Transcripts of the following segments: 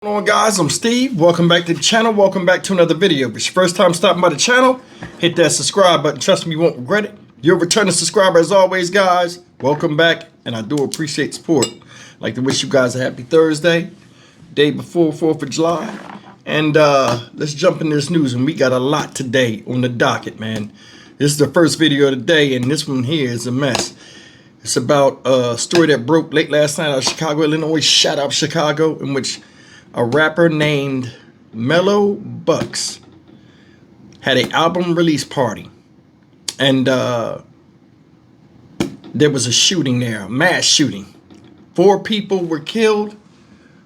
What's going on, guys? I'm Steve. Welcome back to the channel. Welcome back to another video. If it's your first time stopping by the channel, hit that subscribe button. Trust me, you won't regret it. You're a returning subscriber as always, guys. Welcome back, and I do appreciate support. I'd like to wish you guys a happy Thursday, day before 4th of July. And let's jump into this news, and we got a lot today on the docket, man. This is the first video of the day, and this one here is a mess. It's about a story that broke late last night out of Chicago, Illinois. Shout out Chicago, in which a rapper named Mello Buckzz had an album release party, and there was a shooting there, a mass shooting. 4 people were killed,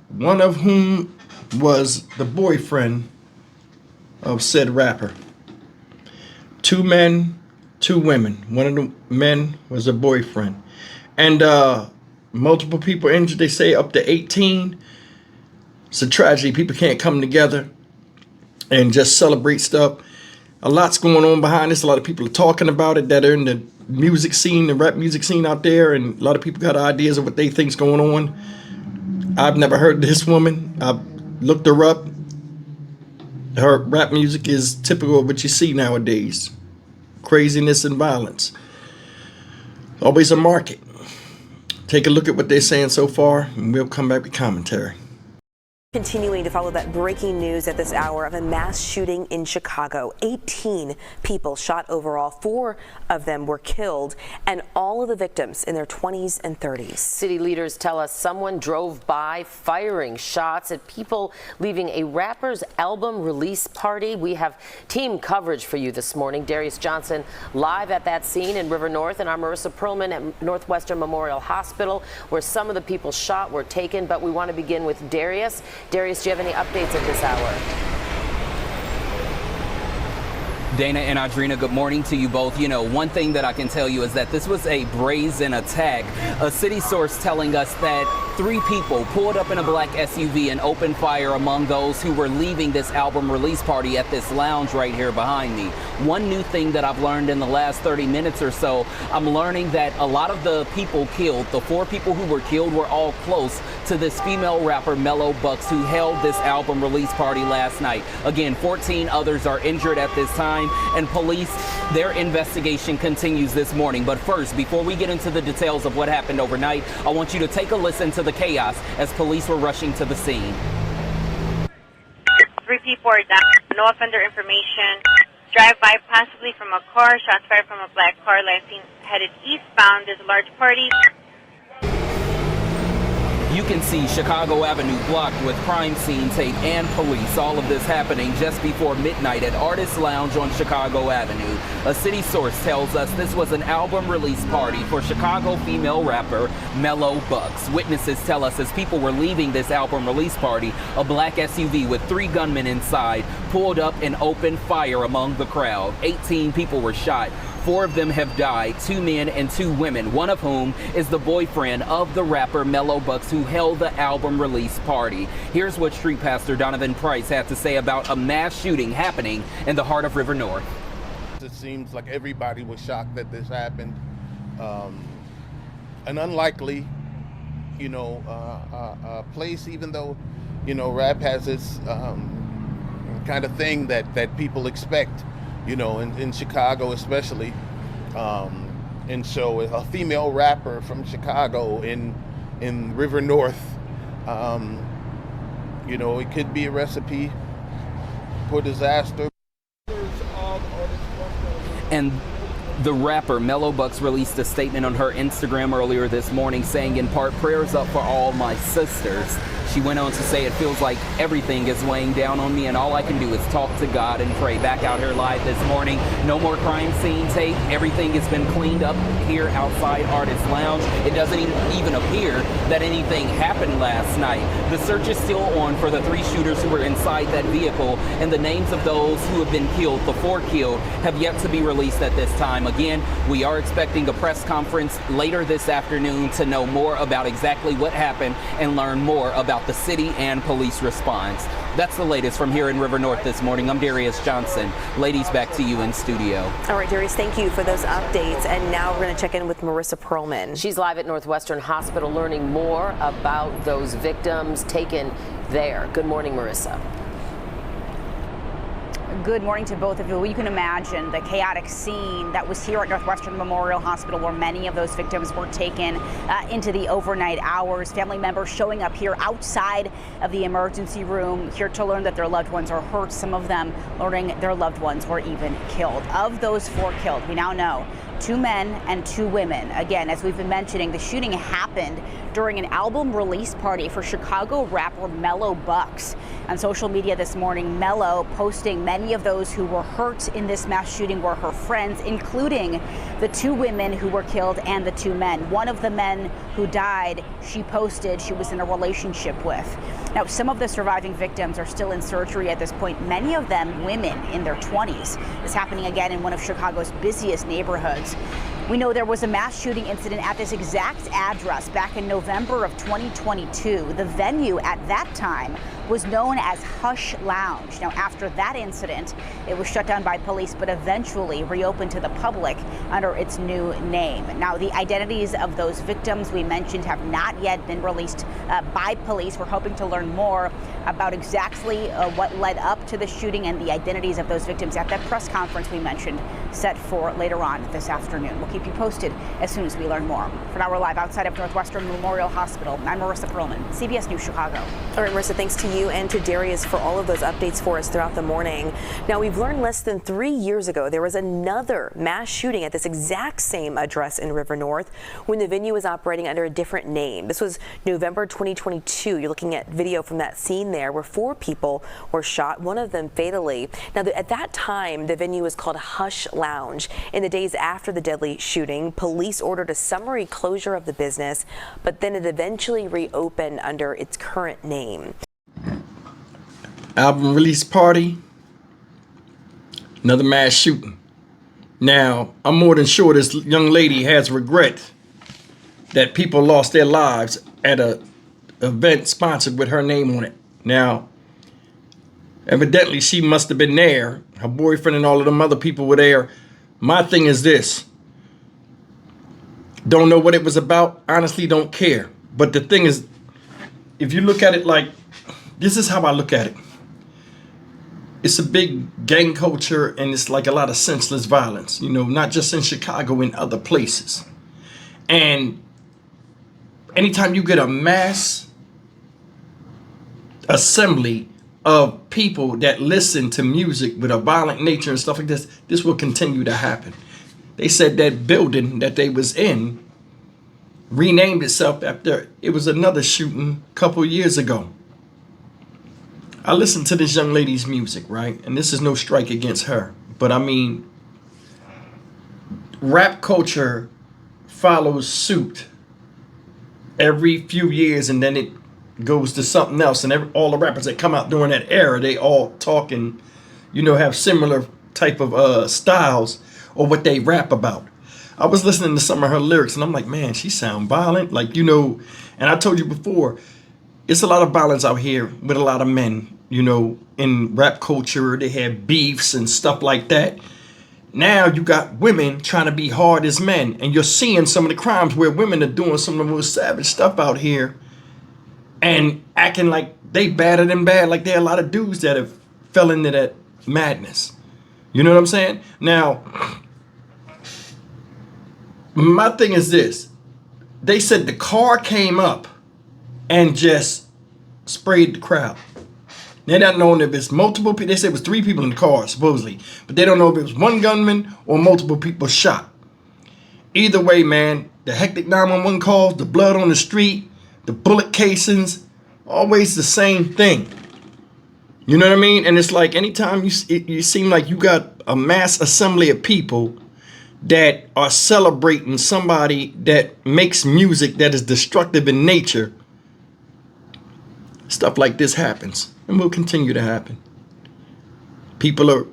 one of whom was the boyfriend of said rapper. 2 men, 2 women. One of the men was a boyfriend, and multiple people injured. They say up to 18. It's a tragedy. People can't come together and just celebrate stuff. A lot's going on behind this. A lot of people are talking about it that are in the music scene, the rap music scene out there, and a lot of people got ideas of what they think's going on. I've never heard of this woman. I've looked her up. Her rap music is typical of what you see nowadays. Craziness and violence. Always a market. Take a look at what they're saying so far, and we'll come back with commentary. Continuing to follow that breaking news at this hour of a mass shooting in Chicago. 18 people shot overall. 4 of them were killed, and all of the victims in their 20s and 30s. City leaders tell us someone drove by firing shots at people leaving a rapper's album release party. We have team coverage for you this morning. Darius Johnson live at that scene in River North, and our Marissa Perlman at Northwestern Memorial Hospital, where some of the people shot were taken. But we want to begin with Darius. Darius, do you have any updates at this hour? Dana and Audrina, good morning to you both. You know, one thing that I can tell you is that this was a brazen attack. A city source telling us that 3 people pulled up in a black SUV and opened fire among those who were leaving this album release party at this lounge right here behind me. One new thing that I've learned in the last 30 minutes or so, I'm learning that a lot of the people killed, the 4 people who were killed, were all close to this female rapper Mello Buckzz, who held this album release party last night. Again, 14 others are injured at this time, and police, their investigation continues this morning. But first, before we get into the details of what happened overnight, I want you to take a listen to the chaos as police were rushing to the scene. 3 people are down. No offender information. Drive by possibly from a car. Shots fired from a black car. Last seen headed eastbound. There's a large party. You can see Chicago Avenue blocked with crime scene tape and police. All of this happening just before midnight at Artist Lounge on Chicago Avenue. A city source tells us this was an album release party for Chicago female rapper Mello Buckzz. Witnesses tell us as people were leaving this album release party, a black SUV with 3 gunmen inside pulled up and opened fire among the crowd. 18 people were shot. 4 of them have died, 2 men and 2 women, one of whom is the boyfriend of the rapper Mello Buckzz, who held the album release party. Here's what Street Pastor Donovan Price had to say about a mass shooting happening in the heart of River North. It seems like everybody was shocked that this happened. An unlikely, place, even though, rap has its kind of thing that people expect. In Chicago especially. And so a female rapper from Chicago in River North, it could be a recipe for disaster. And the rapper Mello Buckzz released a statement on her Instagram earlier this morning saying, in part, "Prayers up for all my sisters." She went on to say, "It feels like everything is weighing down on me, and all I can do is talk to God and pray." Back out here live this morning. No more crime scene tape. Everything has been cleaned up here outside Artist Lounge. It doesn't even appear that anything happened last night. The search is still on for the 3 shooters who were inside that vehicle, and the names of those who have been killed, the 4 killed, have yet to be released at this time. Again, we are expecting a press conference later this afternoon to know more about exactly what happened and learn more about about the city and police response. That's the latest from here in River North this morning. I'm Darius Johnson. Ladies, back to you in studio. All right, Darius, thank you for those updates. And now we're going to check in with Marissa Perlman. She's live at Northwestern Hospital learning more about those victims taken there. Good morning, Marissa. Good morning to both of you. You can imagine the chaotic scene that was here at Northwestern Memorial Hospital, where many of those victims were taken into the overnight hours. Family members showing up here outside of the emergency room, here to learn that their loved ones are hurt. Some of them learning their loved ones were even killed. Of those 4 killed, we now know 2 men and 2 women. Again, as we've been mentioning, the shooting happened during an album release party for Chicago rapper Mello Buckzz. On social media this morning, Mello posting many of those who were hurt in this mass shooting were her friends, including the 2 women who were killed and the 2 men. One of the men who died, she posted she was in a relationship with. Now, some of the surviving victims are still in surgery at this point, many of them women in their 20s. This happening again in one of Chicago's busiest neighborhoods. We know there was a mass shooting incident at this exact address back in November of 2022. The venue at that time was known as Hush Lounge. Now, after that incident, it was shut down by police, but eventually reopened to the public under its new name. Now, the identities of those victims we mentioned have not yet been released by police. We're hoping to learn more about exactly what led up to the shooting and the identities of those victims at that press conference we mentioned set for later on this afternoon. We'll keep you posted as soon as we learn more. For now, we're live outside of Northwestern Memorial Hospital. I'm Marissa Perlman, CBS News Chicago. All right, Marissa, thanks to you and to Darius for all of those updates for us throughout the morning. Now, we've learned less than 3 years ago there was another mass shooting at this exact same address in River North when the venue was operating under a different name. This was November 2022. You're looking at video from that scene there where 4 people were shot, one of them fatally. Now, at that time, the venue was called Hush Lounge. In the days after the deadly shooting, police ordered a summary closure of the business, but then it eventually reopened under its current name. Album release party, another mass shooting. Now, I'm more than sure this young lady has regret that people lost their lives at an event sponsored with her name on it. Now, evidently she must have been there. Her boyfriend and all of them other people were there. My thing is this. Don't know what it was about. Honestly, don't care. But the thing is, if you look at it like, this is how I look at it. It's a big gang culture, and it's like a lot of senseless violence, you know, not just in Chicago, in other places. And anytime you get a mass assembly of people that listen to music with a violent nature and stuff like this, this will continue to happen. They said that building that they was in renamed itself after, it was another shooting a couple years ago. I listened to this young lady's music, right? And this is no strike against her. But I mean, rap culture follows suit every few years, and then it goes to something else. And all the rappers that come out during that era, they all talk and, you know, have similar type of styles or what they rap about. I was listening to some of her lyrics, and I'm like, man, she sound violent. Like, you know, and I told you before, it's a lot of violence out here with a lot of men, you know, in rap culture. They have beefs and stuff like that. Now you got women trying to be hard as men, and you're seeing some of the crimes where women are doing some of the most savage stuff out here and acting like they badder than bad, like there are a lot of dudes that have fell into that madness. You know what I'm saying? Now, my thing is this. They said the car came up and just sprayed the crowd. They're not knowing if it's multiple people. They said it was 3 people in the car, supposedly. But they don't know if it was one gunman or multiple people shot. Either way, man, the hectic 911 calls, the blood on the street, the bullet casings, always the same thing. You know what I mean? And it's like anytime you seem like you got a mass assembly of people that are celebrating somebody that makes music that is destructive in nature, stuff like this happens and will continue to happen. People are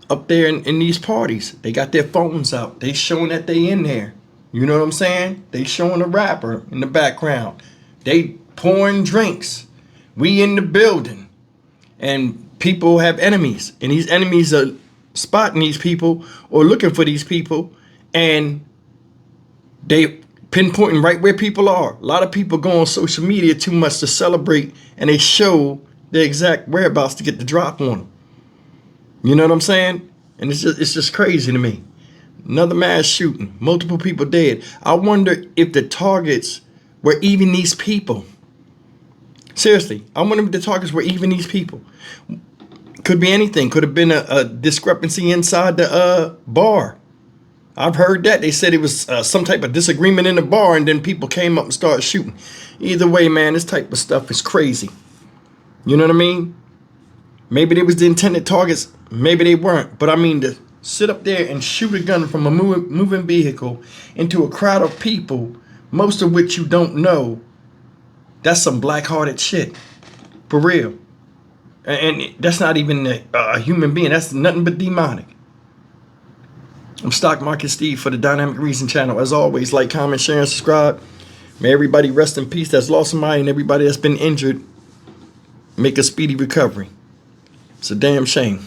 up there in these parties. They got their phones out. They showing that they in there. You know what I'm saying? They showing a rapper in the background. They pouring drinks. We in the building, and people have enemies, and these enemies are spotting these people or looking for these people, and they pinpointing right where people are. A lot of people go on social media too much to celebrate, and they show their exact whereabouts to get the drop on them. You know what I'm saying? And it's just crazy to me. Another mass shooting, multiple people dead. I wonder if the targets were even these people. Seriously, I wonder if the targets were even these people. Could be anything. Could have been a discrepancy inside the bar. I've heard that. They said it was some type of disagreement in the bar, and then people came up and started shooting. Either way, man, this type of stuff is crazy. You know what I mean? Maybe they was the intended targets. Maybe they weren't. But I mean, to sit up there and shoot a gun from a moving vehicle into a crowd of people, most of which you don't know, that's some black-hearted shit. For real. And that's not even a human being. That's nothing but demonic. I'm Stock Market Steve for the Dynamic Reason channel. As always, like, comment, share, and subscribe. May everybody rest in peace that's lost somebody, and everybody that's been injured make a speedy recovery. It's a damn shame.